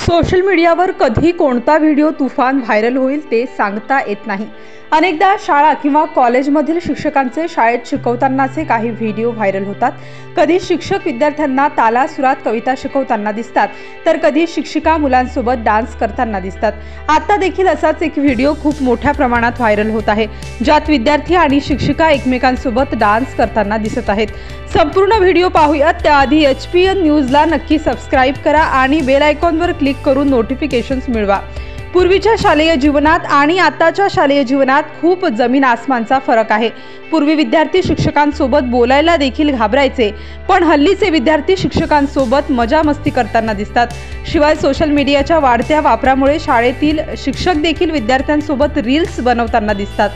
Social मीडियावर कधी कोणता व्हिडिओ तुफान व्हायरल होईल ते सांगता येत नाही। अनेकदा शाळा किंवा कॉलेजमधील शिक्षकांचे शाळेत शिकवतानाचे काही व्हिडिओ व्हायरल होतात। कधी शिक्षक विद्यार्थ्यांना तालासुरात कविता शिकवताना दिसतात, तर कधी शिक्षिका मुलांसोबत डान्स करताना दिसतात। आता देखील असाच एक व्हिडिओ खूप मोठ्या प्रमाणात व्हायरल होत आहे, ज्यात विद्यार्थी आणि शिक्षिका एकमेकांसोबत डान्स करताना दिसत आहेत। संपूर्ण व्हिडिओ पाहूयात त्याआधी HPN न्यूजला नक्की सबस्क्राइब करा आणि बेल आयकॉनवर क्लिक करून नोटिफिकेशन्स मिळवा। पूर्वीच्या शालेय जीवनात आणि आताच्या शालेय जीवनात खूप जमीन आसमानचा फरक आहे। पूर्वी विद्यार्थी शिक्षकांसोबत बोलायला देखील घाबरायचे, पण हल्लीचे विद्यार्थी शिक्षकांसोबत मजा मस्ती करताना दिसतात। शिवाय सोशल मीडियाच्या वाढत्या वापरामुळे शाळेतील शिक्षक देखील विद्यार्थ्यांसोबत रील्स बनवताना दिसतात।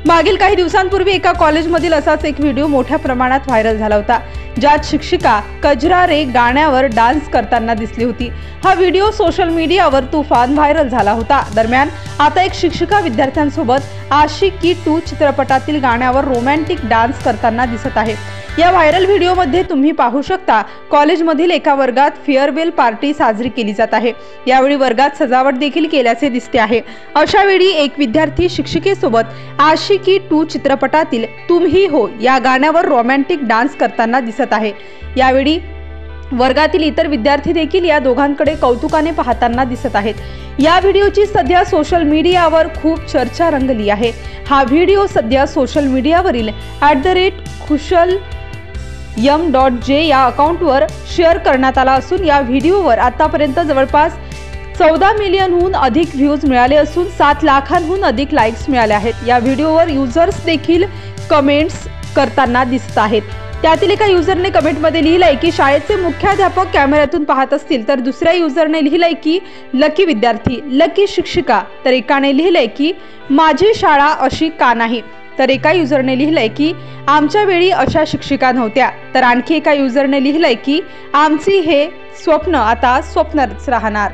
मागील काही दिवसांपूर्वी एका कॉलेजमधील असाच एक व्हिडिओ मोठ्या प्रमाणात व्हायरल झाला होता, ज्यात शिक्षिका कजरा रे गाण्यावर डान्स करताना दिसली होती। हा व्हिडिओ सोशल मीडियावर तुफान व्हायरल झाला होता। दरम्यान आता एक शिक्षिका विद्यार्थ्यांसोबत आशिकी 2 चित्रपटातील गाण्यावर रोमॅन्टिक डान्स करताना दिसत आहे। या व्हायरल व्हिडिओमध्ये तुम्ही पाहू शकता, कॉलेजमधील एका वर्गात फेअरवेल पार्टी साजरी केली जात आहे। यावेळी वर्गात सजावट देखील केल्याचे दिसते आहे। अशा वेळी एक विद्यार्थी शिक्षिकेसोबत आशिकी 2 चित्रपटातील तुम ही हो या गाण्यावर रोमॅन्टिक डान्स करताना दिसत आहे। यावेळी वर्गातील इतर विद्यार्थी देखील या दोघांकडे कौतुकाने पाहताना दिसत आहेत। या व्हिडिओची सध्या सोशल मीडियावर खूप चर्चा रंगली आहे। हा व्हिडिओ सध्या सोशल मीडियावरील @खुशलm.j या अकाउंटवर शेअर करण्यात आला असून या व्हिडिओवर आतापर्यंत जवळपास 14 मिलियनहून अधिक व्ह्यूज मिळाले असून 7 लाखांहून अधिक लाईक्स मिळाले आहेत। या व्हिडिओवर युजर्स देखील कमेंट्स करताना दिसत आहेत। त्यातील एका युजरने कमेंटमध्ये लिहिलंय की शाळेचे मुख्याध्यापक कॅमेऱ्यातून पाहत असतील, तर दुसऱ्या युजरने लिहिलंय की लकी विद्यार्थी, लकी शिक्षिका, तर एकाने लिहिलंय की माझी शाळा अशी का नाही, तर एका युजरने लिहिलंय की आमच्या वेळी अशा शिक्षिका नव्हत्या, तर आणखी एका युजरने लिहिलंय की आमची हे स्वप्न आता स्वप्नच राहणार।